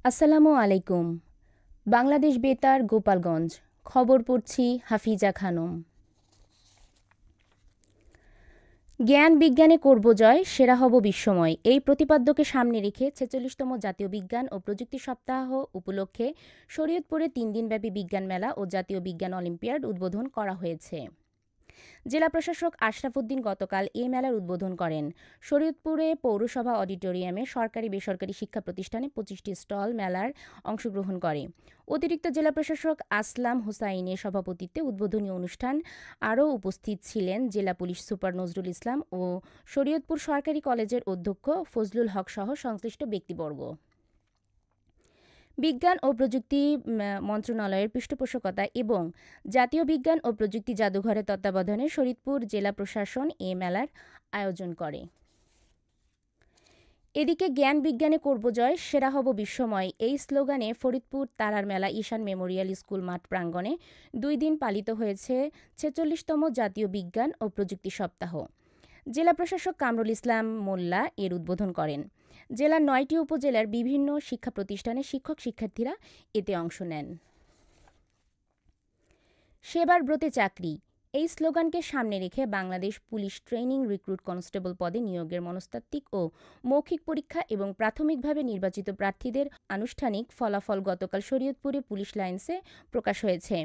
আসসালামু আলাইকুম। বাংলাদেশ বেতার গোপালগঞ্জ। খবর পড়ছি হাফিজা খানম। জ্ঞান বিজ্ঞানে করব জয়, সেরা হব বিশ্বময়, এই প্রতিপাদ্যকে সামনে রেখে ৪৬তম জাতীয় বিজ্ঞান ও প্রযুক্তি সপ্তাহ উপলক্ষে শরীয়তপুরে ৩ দিনব্যাপী বিজ্ঞান মেলা ও জাতীয় বিজ্ঞান অলিম্পিয়াড উদ্বোধন করা হয়েছে। জেলা প্রশাসক আশরাফ উদ্দিন গতকাল এ মেলার উদ্বোধন করেন। শরীয়তপুরে পৌরসভা অডিটোরিয়ামে সরকারি বেসরকারি শিক্ষা প্রতিষ্ঠানে ২৫টি স্টল মেলার অংশগ্রহণ করে। অতিরিক্ত জেলা প্রশাসক আসলাম হুসাইনের সভাপতিত্বে উদ্বোধনী অনুষ্ঠান আরও উপস্থিত ছিলেন জেলা পুলিশ সুপার নজরুল ইসলাম ও শরীয়তপুর সরকারি কলেজের অধ্যক্ষ ফজলুল হক সহ সংশ্লিষ্ট ব্যক্তিবর্গ। বিজ্ঞান ও প্রযুক্তি মন্ত্রণালয়ের পৃষ্ঠপোষকতায় এবং জাতীয় বিজ্ঞান ও প্রযুক্তি জাদুঘরের তত্ত্বাবধানে ফরিদপুর জেলা প্রশাসন এ মেলার আয়োজন করে। এদিকে জ্ঞান বিজ্ঞানে করব জয়, সেরা হব বিশ্বময়, এই স্লোগানে ফরিদপুর তারার মেলা ঈশান মেমোরিয়াল স্কুল মাঠ প্রাঙ্গণে ২ দিন পালিত হয়েছে ৪৬তম জাতীয় বিজ্ঞান ও প্রযুক্তি সপ্তাহ। জেলা প্রশাসক কামরুল ইসলাম মোল্লা এর উদ্বোধন করেন। জেলার ৯টি উপজেলার বিভিন্ন শিক্ষা প্রতিষ্ঠানের শিক্ষক শিক্ষার্থীরা এতে অংশ নেন। সেবার ব্রতে চাকরি, এই স্লোগানকে সামনে রেখে Bangladesh police training recruit constable পদে নিয়োগের মনস্তাত্ত্বিক ও মৌখিক পরীক্ষা এবং প্রাথমিকভাবে নির্বাচিত প্রার্থীদের আনুষ্ঠানিক ফলাফল গতকাল শরীয়তপুরে পুলিশ লাইন্সে প্রকাশ হয়েছে।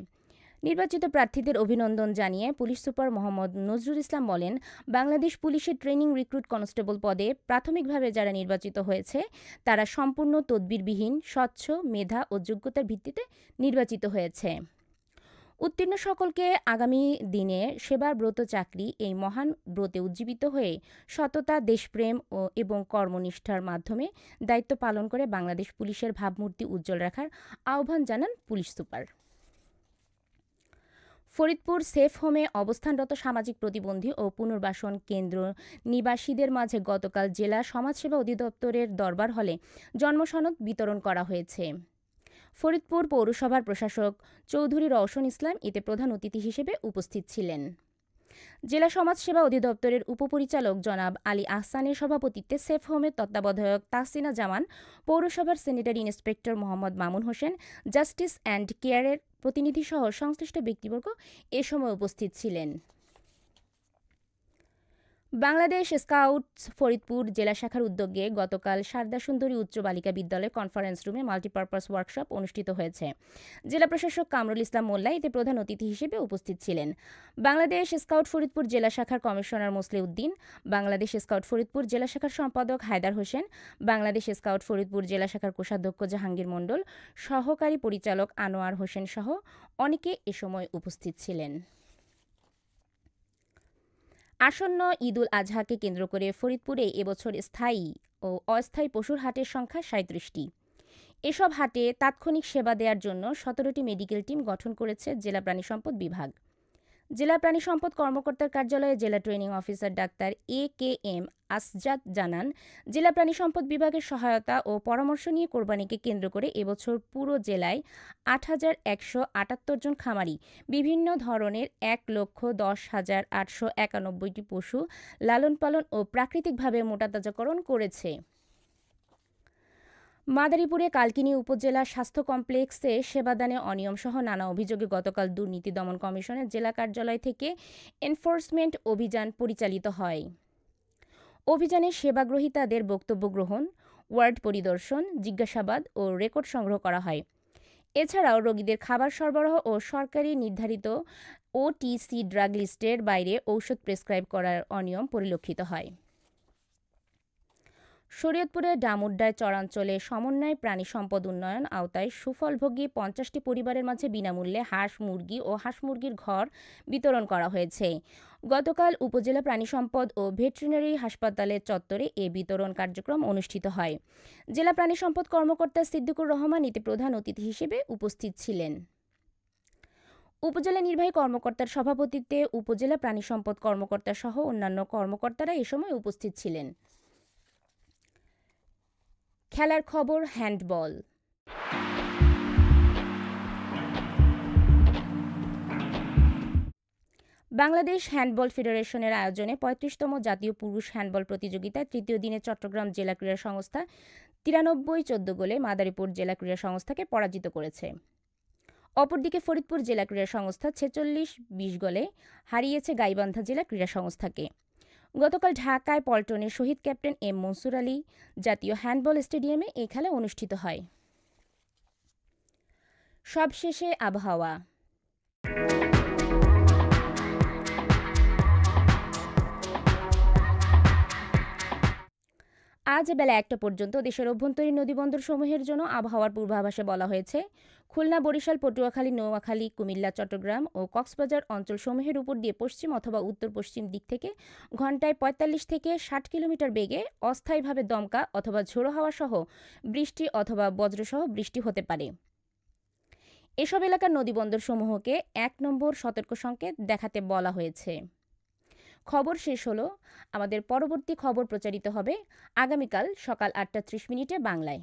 নির্বাচিত প্রার্থীদের অভিনন্দন জানিয়ে পুলিশ সুপার মোহাম্মদ নজরুল ইসলাম বলেন, বাংলাদেশ পুলিশের ট্রেনিং রিক্রুট কনস্টেবল পদে প্রাথমিকভাবে যারা নির্বাচিত হয়েছে তারা সম্পূর্ণ তদবিরবিহীন, স্বচ্ছ, মেধা ও যোগ্যতার ভিত্তিতে নির্বাচিত হয়েছে। উত্তীর্ণ সকলকে আগামী দিনে সেবার ব্রত চাকরি এই মহান ব্রতে উজ্জীবিত হয়ে সততা, দেশপ্রেম এবং কর্মনিষ্ঠার মাধ্যমে দায়িত্ব পালন করে বাংলাদেশ পুলিশের ভাবমূর্তি উজ্জ্বল রাখার আহ্বান জানান পুলিশ সুপার। ফরিদপুর সেফ হোমে অবস্থানরত সামাজিক প্রতিবন্ধী ও পুনর্বাসন কেন্দ্র নিবাসীদের মাঝে গতকাল জেলা সমাজসেবা অধিদপ্তরের দরবার হলে জন্মসনদ বিতরণ করা হয়েছে। ফরিদপুর পৌরসভার প্রশাসক চৌধুরী রওশন ইসলাম এতে প্রধান অতিথি হিসেবে উপস্থিত ছিলেন। জেলা সমাজসেবা অধিদপ্তরের উপপরিচালক জনাব আলী আহসানের সভাপতিত্বে সেফ হোমের তত্ত্বাবধায়ক তাহসিনা জামান, পৌরসভার sanitary inspector Mohammad Mamun Hossain, justice and কেয়ারের প্রতিনিধিসহ সংশ্লিষ্ট ব্যক্তিবর্গ এ সময় উপস্থিত ছিলেন। বাংলাদেশ স্কাউটস ফরিদপুর জেলা শাখার উদ্যোগে গতকাল শারদা সুন্দরী উচ্চ বালিকা বিদ্যালয় কনফারেন্স রুমে মাল্টিপারপাস ওয়ার্কশপ অনুষ্ঠিত হয়েছে। জেলা প্রশাসক কামরুল ইসলাম মোল্লা এতে প্রধান অতিথি হিসেবে উপস্থিত ছিলেন। বাংলাদেশ স্কাউট ফরিদপুর জেলা শাখার কমিশনার মোসলেউদ্দিন, বাংলাদেশ স্কাউট ফরিদপুর জেলা শাখার সম্পাদক হায়দার হোসেন, বাংলাদেশ স্কাউট ফরিদপুর জেলা শাখার কোষাধ্যক্ষ জাহাঙ্গীর মণ্ডল, সহকারী পরিচালক আনোয়ার হোসেন সহ অনেকে এ সময় উপস্থিত ছিলেন। আসন্ন ঈদুল আজহাকে কেন্দ্র করে ফরিদপুরে এবছর স্থায়ী ও অস্থায়ী পশুর হাটের সংখ্যা ৩৭টি। এসব হাটে তাৎক্ষণিক সেবা দেওয়ার জন্য ১৭টি মেডিকেল টিম গঠন করেছে জেলা প্রাণী সম্পদ বিভাগ। জেলা প্রাণী সম্পদ কর্মকর্তার কার্যালয়ে জেলা ট্রেনিং অফিসার ডাক্তার AKM আসজাদ জানান, জেলা প্রাণী সম্পদ বিভাগের সহায়তা ও পরামর্শ নিয়ে কোরবানিকে কেন্দ্র করে এবছর পুরো জেলায় ৮,১৭৮ জন খামারি বিভিন্ন ধরনের ১,১০,৮৯১টি পশু লালন পালন ও প্রাকৃতিকভাবে মোটাতাজাকরণ করেছে। মাদারীপুরে কালকিনি উপজেলা স্বাস্থ্য কমপ্লেক্সে সেবাদানে অনিয়মসহ নানা অভিযোগে গতকাল দুর্নীতি দমন কমিশনের জেলা কার্যালয় থেকে এনফোর্সমেন্ট অভিযান পরিচালিত হয়। অভিযানে সেবাগ্রহীতাদের বক্তব্য গ্রহণ, ওয়ার্ড পরিদর্শন, জিজ্ঞাসাবাদ ও রেকর্ড সংগ্রহ করা হয়। এছাড়াও রোগীদের খাবার সরবরাহ ও সরকারি নির্ধারিত OTC ড্রাগ লিস্টের বাইরে ঔষধ প্রেসক্রাইব করার অনিয়ম পরিলক্ষিত হয়। শরীয়তপুরের ডামুড্ডায় চরাঞ্চলে সমন্বয় প্রাণী সম্পদ উন্নয়ন আওতায় সুফলভোগী ৫০টি পরিবারের মাঝে বিনামূল্যে হাঁস, মুরগি ও হাঁস মুরগির ঘর বিতরণ করা হয়েছে। গতকাল উপজেলা প্রাণী সম্পদ ও ভেটেরিনারি হাসপাতালের চত্বরে এ বিতরণ কার্যক্রম অনুষ্ঠিত হয়। জেলা প্রাণী সম্পদ কর্মকর্তা সিদ্দিকুর রহমান এতে প্রধান অতিথি হিসেবে উপস্থিত ছিলেন। উপজেলা নির্বাহী কর্মকর্তার সভাপতিত্বে উপজেলা প্রাণী সম্পদ কর্মকর্তা সহ অন্যান্য কর্মকর্তারা এ সময় উপস্থিত ছিলেন। খেলার খবর হ্যান্ডবল। বাংলাদেশ হ্যান্ডবল ফেডারেশনের আয়োজনে ৩৫তম জাতীয় পুরুষ হ্যান্ডবল প্রতিযোগিতায় তৃতীয় দিনে চট্টগ্রাম জেলা ক্রীড়া সংস্থা 93-14 গোলে মাদারীপুর জেলা ক্রীড়া সংস্থাকে পরাজিত করেছে। অপরদিকে ফরিদপুর জেলা ক্রীড়া সংস্থা 46-20 গোলে হারিয়েছে গাইবান্ধা জেলা ক্রীড়া সংস্থাকে। গতকাল ঢাকায় পল্টনের শহীদ ক্যাপ্টেন এম মনসুর আলী জাতীয় হ্যান্ডবল স্টেডিয়ামে এই খেলা অনুষ্ঠিত হয়। সবশেষে আবহাওয়া। আজ বেলা ১টা পর্যন্ত দেশের অভ্যন্তরীণ নদীবন্দরসমূহের জন্য আবহাওয়ার পূর্বাভাসে বলা হয়েছে, খুলনা, বরিশাল, পটুয়াখালী, নোয়াখালী, কুমিল্লা, চট্টগ্রাম ও কক্সবাজার অঞ্চলসমূহের উপর দিয়ে পশ্চিম অথবা উত্তর-পশ্চিম দিক থেকে ঘন্টায় ৪৫ থেকে ৬০ কিলোমিটার বেগে অস্থায়ীভাবে দমকা অথবা ঝোড়ো হাওয়া সহ বৃষ্টি অথবা বজ্রসহ বৃষ্টি হতে পারে। এসব এলাকার নদীবন্দরসমূহকে ১ নম্বর সতর্ক সংকেত দেখাতে বলা হয়েছে। খবর শেষ হলো। আমাদের পরবর্তী খবর প্রচারিত হবে আগামীকাল সকাল ৮টা ৩০ মিনিটে বাংলায়।